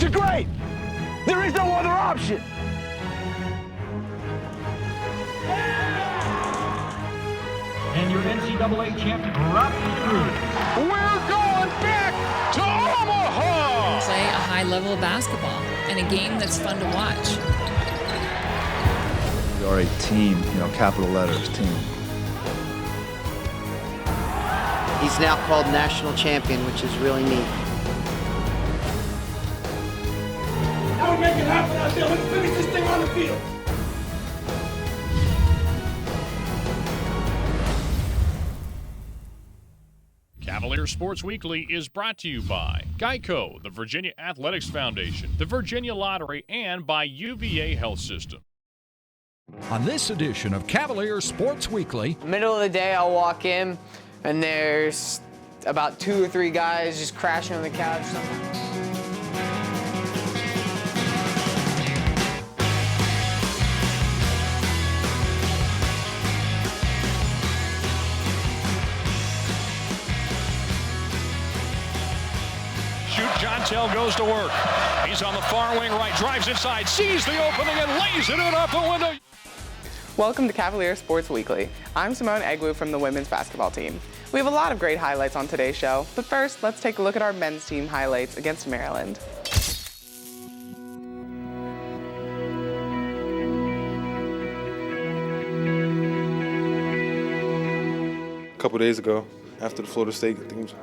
to great. There is no other option. And your NCAA champion, Robbie Cruz. We're going back to Omaha! Play a high level of basketball and a game that's fun to watch. We are a team, capital letters, team. He's now called national champion, which is really neat. Now we're making it happen out there. Let's finish this thing on the field. Cavalier Sports Weekly is brought to you by Geico, the Virginia Athletics Foundation, the Virginia Lottery, and by UVA Health System. On this edition of Cavalier Sports Weekly, middle of the day, I'll walk in, and there's about 2 or 3 guys just crashing on the couch. Jontel goes to work. He's on the far wing right, drives inside, sees the opening, and lays it in off the window. Welcome to Cavalier Sports Weekly. I'm Simone Egwu from the women's basketball team. We have a lot of great highlights on today's show, but first, let's take a look at our men's team highlights against Maryland. A couple days ago, after the Florida State, I think it was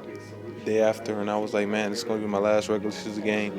the day after, and I was like, man, it's going to be my last regular season game.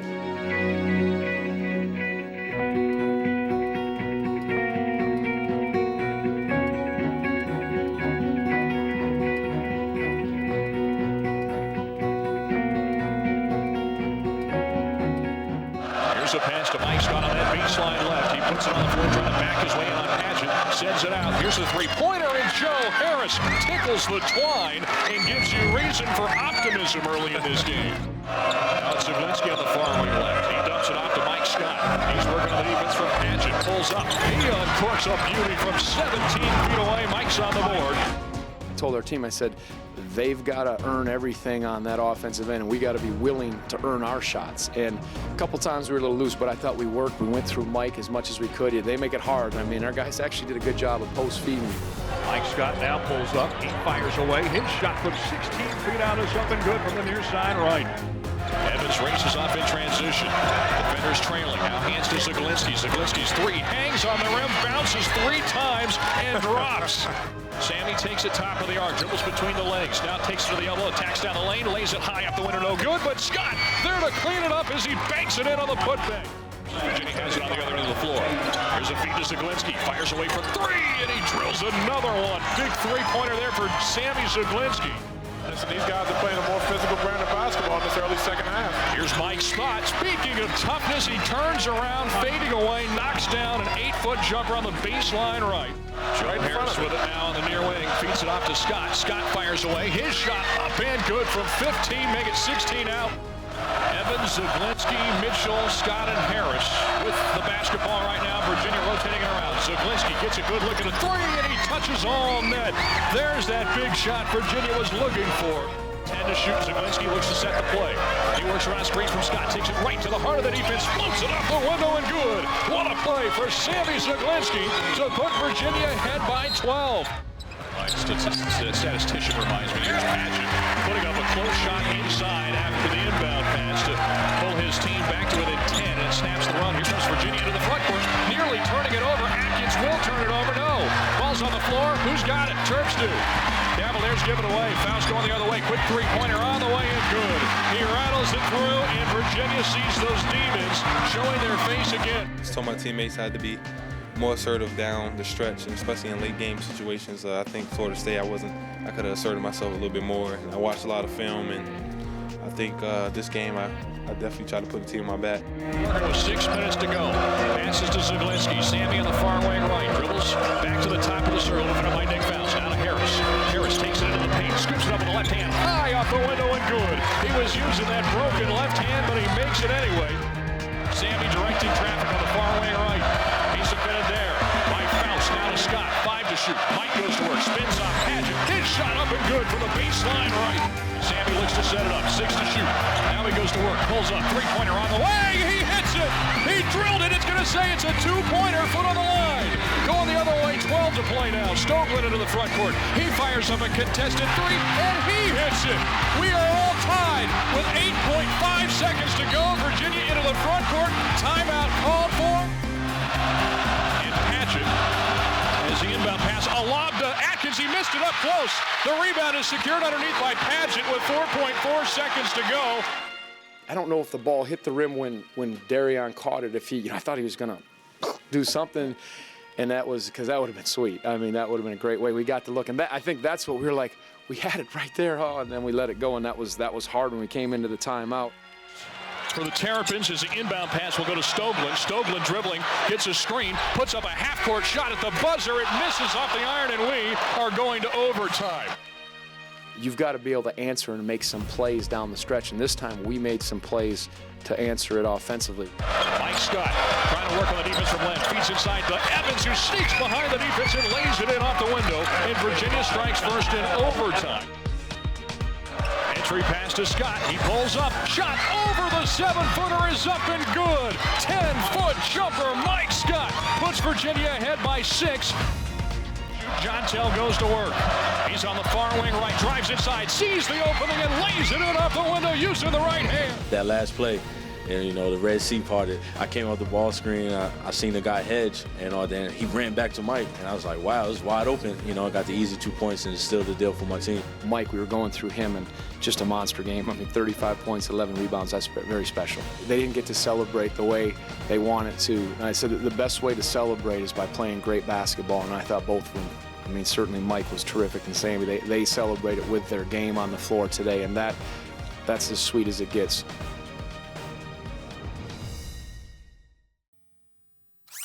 Here's a pass to Mike Scott on that baseline left. He puts it on the floor, trying to back his way in on Paget. Sends it out. Here's the three-pointer, and Joe Harris tickles the twine and gives you reason for optimism early in this game. Now it's Zaglinski on the far wing left. He dumps it off to Mike Scott. He's working on the defense from Paget. Pulls up. He uncorks a beauty from 17 feet away. Mike's on the board. I told our team, I said, they've got to earn everything on that offensive end, and we got to be willing to earn our shots. And a couple times we were a little loose, but I thought we worked. We went through Mike as much as we could. They make it hard. I mean, our guys actually did a good job of post feeding. Mike Scott now pulls up. He fires away. His shot from 16 feet out is up and good from the near side right. Evans races off in transition. Defenders trailing. Now hands to Zaglinski. Zaglinski's three hangs on the rim, bounces 3 times, and drops. Sammy takes it top of the arc, dribbles between the legs. Now takes it to the elbow, attacks down the lane, lays it high up the window, no good. But Scott there to clean it up as he banks it in on the putback. Virginia has it on the other end of the floor. Here's a feed to Zaglinski. Fires away for 3, and he drills another one. Big three-pointer there for Sammy Zaglinski. Listen, these guys are playing a more physical brand of basketball in this early second half. Here's Mike Scott. Speaking of toughness, he turns around, fading away, knocks down an 8-foot jumper on the baseline right. Joe Harris with it now on the near wing. Feeds it off to Scott. Scott fires away. His shot up and good from 15, make it 16 out. Evans, Zaglinski, Mitchell, Scott, and Harris with the basketball right now. Virginia rotating around. Zaglinski gets a good look at the 3, and he touches all net. There's that big shot Virginia was looking for. 10 to shoot. Zaglinski looks to set the play. He works around screen from Scott. Takes it right to the heart of the defense. Floats it off the window and good. What a play for Sammy Zaglinski to put Virginia ahead by 12. Statistician reminds me. Here's Paget putting up a close shot inside after the inbound pass to pull his team back to within 10 and snaps the run. Here comes Virginia into the front court, nearly turning it over. Atkins will turn it over. No. Ball's on the floor. Who's got it? Terps do. Cavaliers give it away. Fouls going the other way. Quick three-pointer on the way and good. He rattles it through, and Virginia sees those demons showing their face again. I just told my teammates I had to be more assertive down the stretch, and especially in late game situations. I think Florida State, I could have asserted myself a little bit more. I watched a lot of film, and I think this game I definitely tried to put the team on my back. With 6 minutes to go. Passes to Zaglinski. Sammy on the far wing right. Dribbles back to the top of the circle. Defended by Nick Fouts. Now to Harris. Harris takes it into the paint. Scoops it up with the left hand. High off the window and good. He was using that broken left hand, but he makes it anyway. Sammy directing traffic on the far wing right. He's defended there by Fouts. Now to Scott. 5 to shoot. Mike goes to work. Spins off Paget. His shot up and good from the baseline right. Sammy looks to set it up. 6 to shoot. Now he goes to work. Pulls up. Three-pointer on the way. He hits it. He drilled it. It's going to say it's a two-pointer. Foot on the line. Going the other way. 12 to play now. Stoglin into the front court. He fires up a contested three, and he hits it. We are all tied with 8.5 seconds to go. Virginia into the front court. Timeout called for. And Padgett, as the inbound pass, a lob to Atkins. He missed it up close. The rebound is secured underneath by Padgett with 4.4 seconds to go. I don't know if the ball hit the rim when Darion caught it. If he, I thought he was going to do something, and that was because that would have been sweet. I mean, that would have been a great way. We got to look, and I think that's what we were like. We had it right there, and then we let it go, and that was hard when we came into the timeout. For the Terrapins, as the inbound pass will go to Stoglin. Stoglin dribbling, gets a screen, puts up a half-court shot at the buzzer. It misses off the iron, and we are going to overtime. You've got to be able to answer and make some plays down the stretch, and this time we made some plays to answer it offensively. Mike Scott trying to work on the defense from Len. Feeds inside to Evans, who sneaks behind the defense and lays it in off the window. And Virginia strikes first in overtime. Entry pass to Scott. He pulls up. Shot over the 7-footer is up and good. 10-foot jumper. Mike Scott puts Virginia ahead by 6. Jontel goes to work. He's on the far wing right, drives inside, sees the opening and lays it in off the window, using the right hand. That last play, and the Red Sea parted. I came off the ball screen, I seen the guy hedge, and then he ran back to Mike, and I was like, wow, this is wide open. I got the easy 2 points, and it's still the deal for my team. Mike, we were going through him, and just a monster game. I mean, 35 points, 11 rebounds, that's very special. They didn't get to celebrate the way they wanted to, and I said that the best way to celebrate is by playing great basketball, and I thought both of them. I mean, certainly Mike was terrific, and Sammy, they celebrated with their game on the floor today, and that's as sweet as it gets.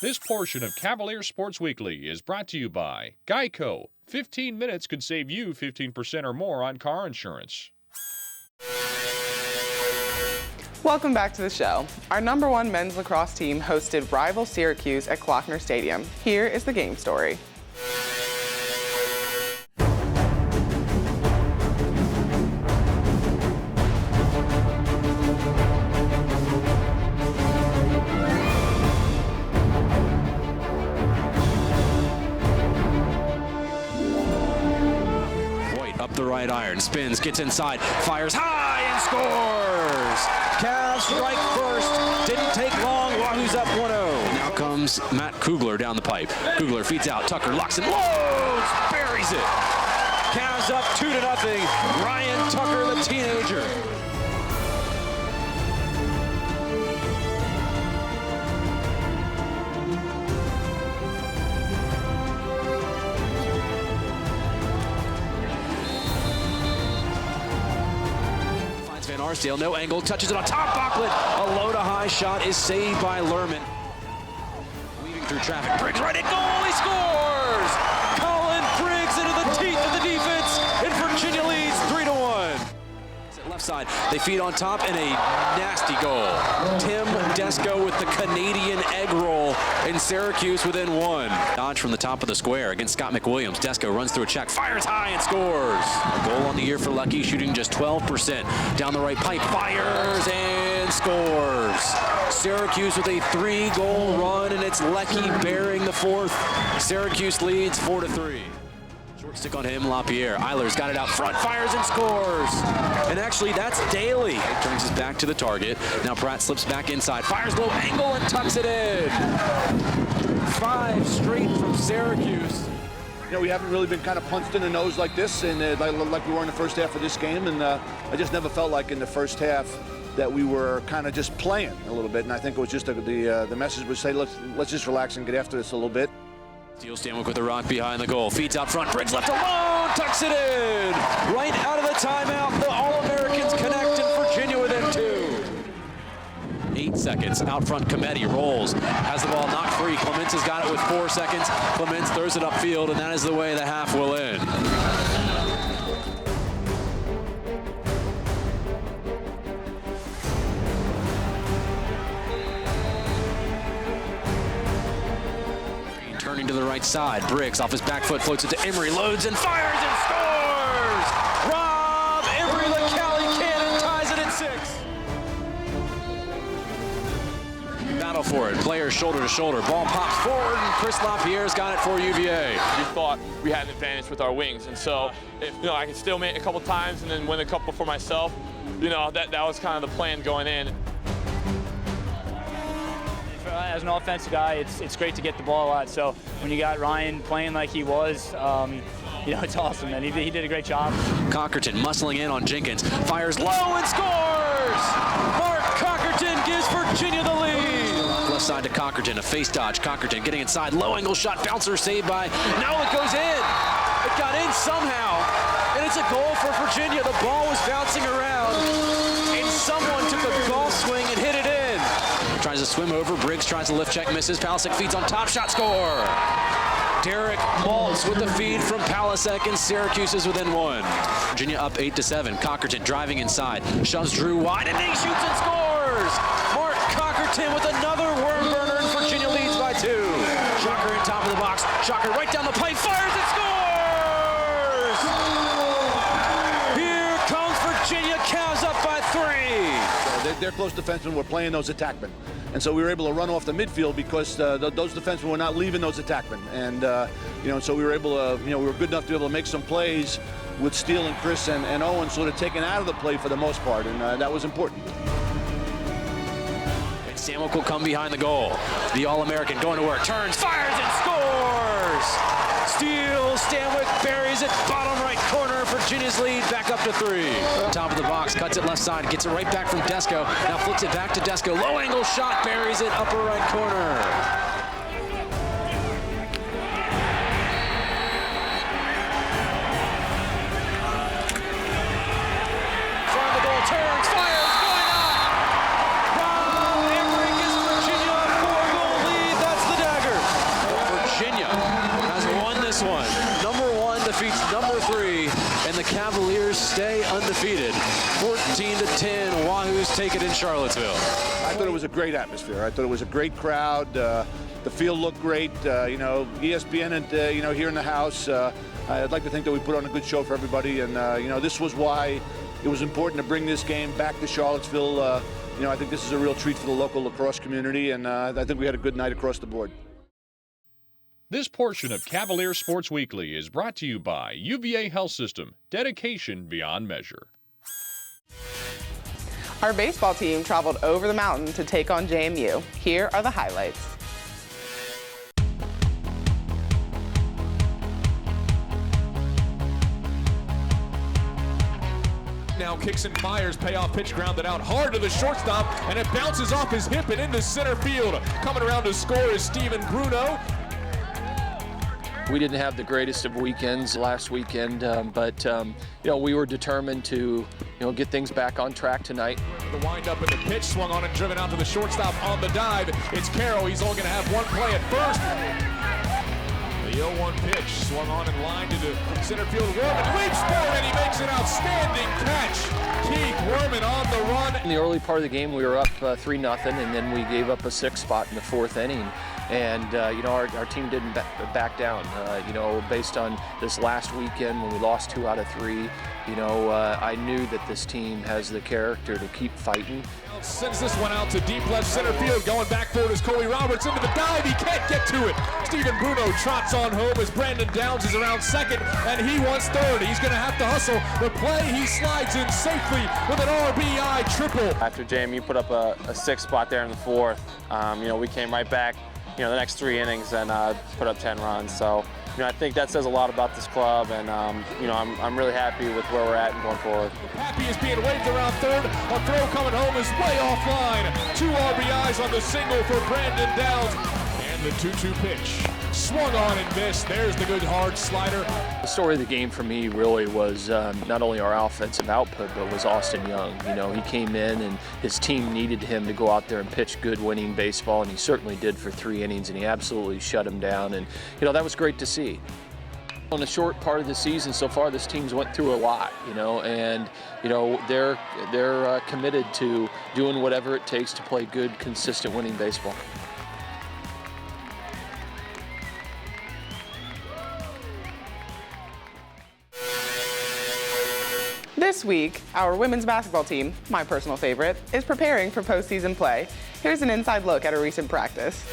This portion of Cavalier Sports Weekly is brought to you by Geico. 15 minutes could save you 15% or more on car insurance. Welcome back to the show. Our #1 men's lacrosse team hosted rival Syracuse at Klockner Stadium. Here is the game story. The right iron, spins, gets inside, fires high and scores! Cavs strike first, didn't take long, Wahoo's up 1-0. Now comes Matt Kugler down the pipe. Kugler feeds out, Tucker locks and loads, buries it. Cavs up 2-0, Ryan Tucker, the teenager. Arsdale, no angle, touches it on top, Bachlet. A low to high shot is saved by Lerman. Weaving through traffic, Briggs right at goal, he scores! Colin Briggs into the teeth of the defense, and Virginia leads 3-1. Left side, they feed on top, and a nasty goal. Tim Desko with the Canadian egg roll, and Syracuse within 1. Dodge from the top of the square against Scott McWilliams. Desko runs through a check, fires high and scores. A goal on the year for Lucky, shooting just 12%. Down the right pipe, fires and scores. Syracuse with a 3-goal run, and it's Lecky bearing the 4th. Syracuse leads 4-3. Short stick on him, LaPierre. Eilers got it out front, fires and scores. And actually, that's Daly. Turns his back to the target. Now Pratt slips back inside, fires low angle and tucks it in. 5 straight from Syracuse. We haven't really been kind of punched in the nose like this, and like we were in the first half of this game. And I just never felt like in the first half that we were kind of just playing a little bit. And I think it was just the message would say, let's just relax and get after this a little bit. Steele Stanwyck with a rock behind the goal. Feeds out front. Briggs left alone. Tucks it in. Right out of the timeout. The All-Americans connect, and Virginia within 2. 8 seconds. Out front, Cometti rolls. Has the ball knocked free. Clements has got it with 4 seconds. Clements throws it upfield, and that is the way the half will end. Turning to the right side, Briggs off his back foot, floats it to Emery, loads and fires and scores! Rob Emery, the Cali for it. Players shoulder to shoulder. Ball pops forward, and Chris LaPierre's got it for UVA. We thought we had an advantage with our wings, and so if I could still make a couple times and then win a couple for myself, that was kind of the plan going in. As an offensive guy, it's great to get the ball a lot. So when you got Ryan playing like he was, it's awesome, man. He did a great job. Cockerton muscling in on Jenkins, fires low and scores! Mark Cockerton gives Virginia the lead. Left side to Cockerton, a face dodge. Cockerton getting inside, low angle shot, bouncer saved by, no, it goes in. It got in somehow, and it's a goal for Virginia. The ball was bouncing around, and someone took a golf swing and hit it in. Tries to swim over, Briggs tries to lift check, misses, Palasek feeds on top, shot, score! Derek Maltz with the feed from Palasek, and Syracuse is within one. Virginia up 8-7. Cockerton driving inside, shoves Drew wide, and he shoots and scores! Mark Cockerton with another worm burner, and Virginia leads by 2. Shocker in top of the box, Shocker right down the pipe, fires and scores! Here comes Virginia, Cavs up by 3. They're close defensemen were playing those attackmen. And so we were able to run off the midfield because those defensemen were not leaving those attackmen. And, so we were able to, we were good enough to be able to make some plays with Steele and Chris and Owen sort of taken out of the play for the most part. And that was important. And Samwick will come behind the goal. The All-American going to work, turns, fires, and scores! Steele, Stanwyck buries it, bottom right corner, Virginia's lead back up to 3. Top of the box, cuts it left side, gets it right back from Desko, now flips it back to Desko, low angle shot, buries it, upper right corner. Front of the goal, turns, fires, going up! Rob Emmerich gives Virginia a 4-goal lead, that's the dagger. Virginia has won this one. Number 1 defeats number 3, and the Cavaliers stay undefeated. 14-10, Wahoos take it in Charlottesville. I thought it was a great atmosphere. I thought it was a great crowd. The field looked great. ESPN and here in the house. I'd like to think that we put on a good show for everybody, and this was why it was important to bring this game back to Charlottesville. I think this is a real treat for the local lacrosse community, and I think we had a good night across the board. This portion of Cavalier Sports Weekly is brought to you by UVA Health System, dedication beyond measure. Our baseball team traveled over the mountain to take on JMU. Here are the highlights. Now kicks and fires, payoff pitch grounded out hard to the shortstop, and it bounces off his hip and into center field. Coming around to score is Steven Bruno. We didn't have the greatest of weekends last weekend, but we were determined to get things back on track tonight. The windup and the pitch swung on and driven out to the shortstop on the dive. It's Carroll. He's only going to have one play at first. The 0-1 pitch swung on and lined into center field. Werman leaps forward and he makes an outstanding catch. Keith Werman on the run. In the early part of the game, we were up 3-0, and then we gave up a 6 spot in the 4th inning. And, our team didn't back down. Based on this last weekend when we lost 2 out of 3, I knew that this team has the character to keep fighting. Sends this one out to deep left center field. Going back forward is Coley Roberts into the dive. He can't get to it. Steven Bruno trots on home as Brandon Downs is around second, and he wants third. He's going to have to hustle the play. He slides in safely with an RBI triple. After JMU put up a 6 spot there in the 4th, we came right back, the next 3 innings and put up 10 runs. So, I think that says a lot about this club, and I'm really happy with where we're at and going forward. Happy is being waved around third. A throw coming home is way offline. 2 RBIs on the single for Brandon Downs. And the 2-2 pitch. Swung on and missed. There's the good hard slider. The story of the game for me really was not only our offensive output, but was Austin Young. He came in and his team needed him to go out there and pitch good winning baseball, and he certainly did for 3 innings, and he absolutely shut him down. And, that was great to see. On the short part of the season so far, this team's went through a lot, and they're committed to doing whatever it takes to play good, consistent winning baseball. This This week, our women's basketball team, my personal favorite, is preparing for postseason play. Here's an inside look at a recent practice.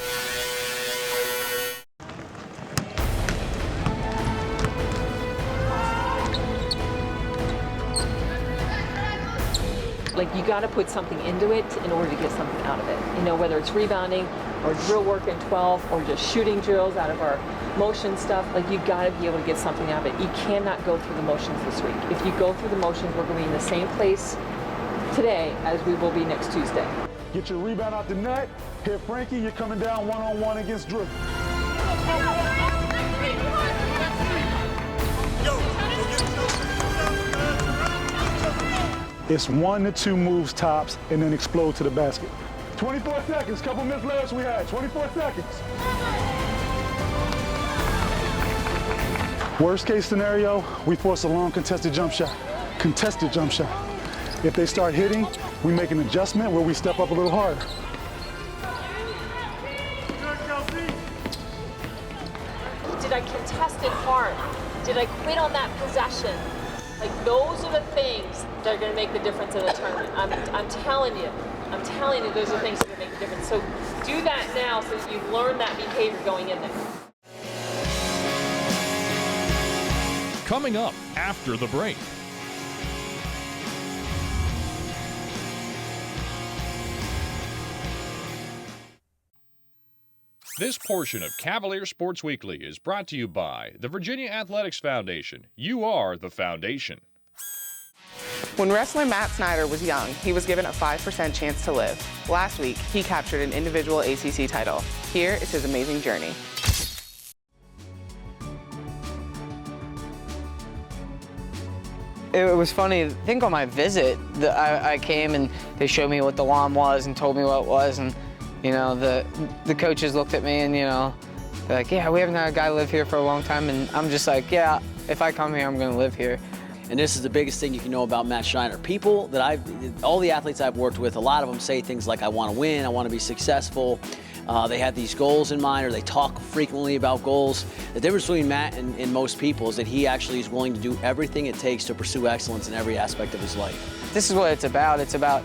Like, you got to put something into it in order to get something out of it. You know, whether it's rebounding or drill work in 12 or just shooting drills out of our motion stuff, like, you got to be able to get something out of it. You cannot go through the motions this week. If you go through the motions, we're going to be in the same place today as we will be next Tuesday. Get your rebound out the net. Hit Frankie, you're coming down one-on-one against Drew. It's 1 to 2 moves tops and then explode to the basket. 24 seconds, couple minutes left we had, 24 seconds. Worst case scenario, we force a long contested jump shot. Contested jump shot. If they start hitting, we make an adjustment where we step up a little harder. Did I contest it hard? Did I quit on that possession? Like, those are the things that are going to make the difference in the tournament. I'm telling you, those are things that are going to make the difference. So do that now so that you learn that behavior going in there. Coming up after the break. This portion of Cavalier Sports Weekly is brought to you by the Virginia Athletics Foundation. You are the foundation. When wrestler Matt Snyder was young, he was given a 5% chance to live. Last week, he captured an individual ACC title. Here is his amazing journey. It was funny. I think on my visit, I came and they showed me what the lawn was and told me what it was, and you know, the coaches looked at me and, you know, they're like, yeah, we haven't had a guy live here for a long time, and I'm just like, yeah, if I come here, I'm going to live here. And this is the biggest thing you can know about Matt Schneider. People that all the athletes I've worked with, a lot of them say things like, I want to win, I want to be successful. They have these goals in mind, or they talk frequently about goals. The difference between Matt and most people is that he actually is willing to do everything it takes to pursue excellence in every aspect of his life. This is what it's about. It's about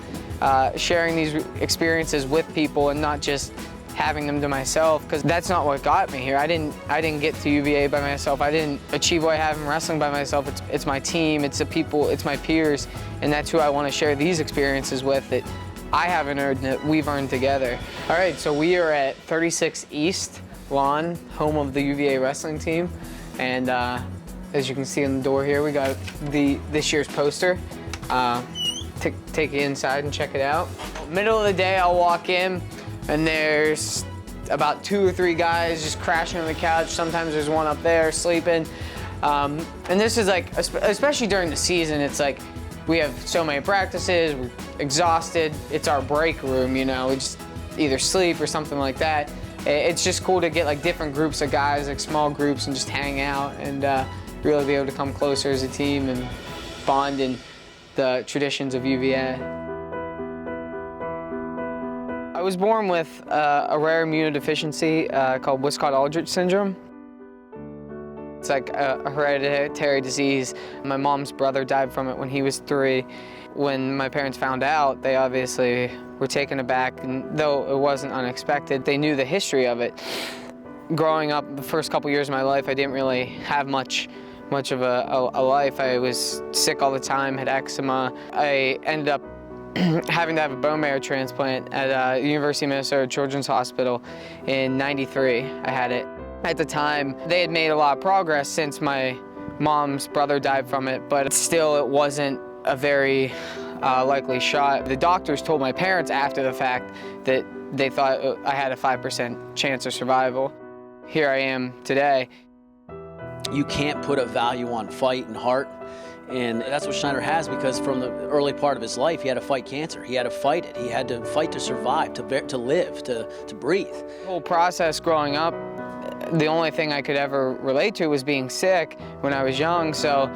sharing these experiences with people and not just having them to myself, because that's not what got me here. I didn't get to UVA by myself. I didn't achieve what I have in wrestling by myself. It's my team, it's the people, it's my peers, and that's who I want to share these experiences with that I haven't earned, that we've earned together. All right, so we are at 36 East Lawn, home of the UVA wrestling team, and as you can see on the door here, we got this year's poster. Take you inside and check it out. Middle of the day, I'll walk in, and there's about 2 or 3 guys just crashing on the couch. Sometimes there's one up there sleeping. And this is like, especially during the season, it's like we have so many practices, we're exhausted. It's our break room, you know, we just either sleep or something like that. It's just cool to get like different groups of guys, like small groups, and just hang out and really be able to come closer as a team and bond in the traditions of UVA. I was born with a rare immunodeficiency called Wiskott-Aldrich syndrome. It's like a hereditary disease. My mom's brother died from it when he was 3. When my parents found out, they obviously were taken aback, and though it wasn't unexpected, they knew the history of it. Growing up, the first couple years of my life, I didn't really have much of a life. I was sick all the time, had eczema. I ended up having to have a bone marrow transplant at University of Minnesota Children's Hospital in '93. I had it. At the time, they had made a lot of progress since my mom's brother died from it, but still it wasn't a very likely shot. The doctors told my parents after the fact that they thought I had a 5% chance of survival. Here I am today. You can't put a value on fight and heart. And that's what Schneider has, because from the early part of his life, he had to fight cancer. He had to fight it. He had to fight to survive, to live, to breathe. The whole process growing up, the only thing I could ever relate to was being sick when I was young. So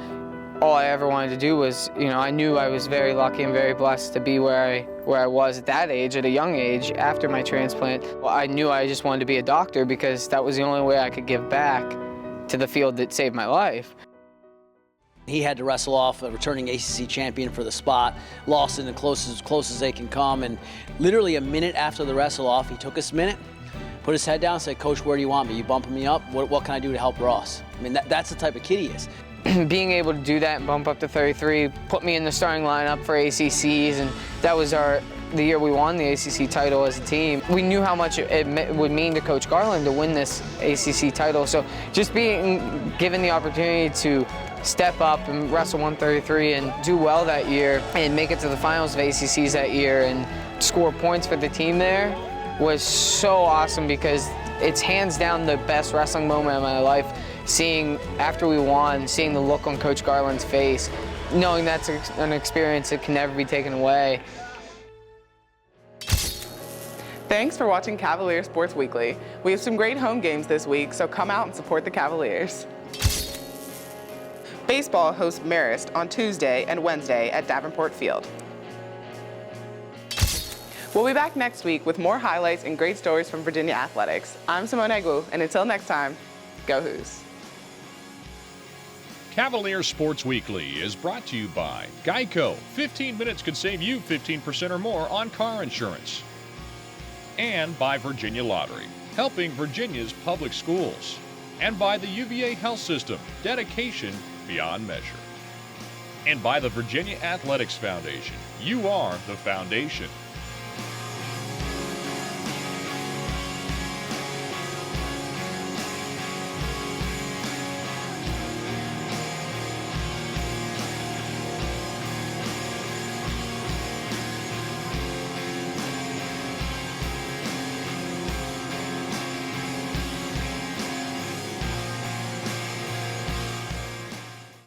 all I ever wanted to do was, you know, I knew I was very lucky and very blessed to be where I was at that age, at a young age, after my transplant. Well, I knew I just wanted to be a doctor because that was the only way I could give back to the field that saved my life. He had to wrestle off a returning ACC champion for the spot, lost in the closest as they can come, and literally a minute after the wrestle off, he took his minute, put his head down, and said, "Coach, where do you want me? You bumping me up? What can I do to help Ross?" I mean, that's the type of kid he is. Being able to do that and bump up to 33 put me in the starting lineup for ACCs, and that was the year we won the ACC title as a team. We knew how much it would mean to Coach Garland to win this ACC title, so just being given the opportunity to step up and wrestle 133 and do well that year and make it to the finals of ACCs that year and score points for the team there was so awesome, because it's hands down the best wrestling moment of my life. Seeing, after we won, seeing the look on Coach Garland's face, knowing that's an experience that can never be taken away. Thanks for watching Cavalier Sports Weekly. We have some great home games this week, so come out and support the Cavaliers. Baseball hosts Marist on Tuesday and Wednesday at Davenport Field. We'll be back next week with more highlights and great stories from Virginia athletics. I'm Simone Egwu, and until next time, go Hoos. Cavalier Sports Weekly is brought to you by Geico. 15 minutes could save you 15% or more on car insurance. And by Virginia Lottery, helping Virginia's public schools. And by the UVA Health System, dedication beyond measure. And by the Virginia Athletics Foundation. You are the foundation.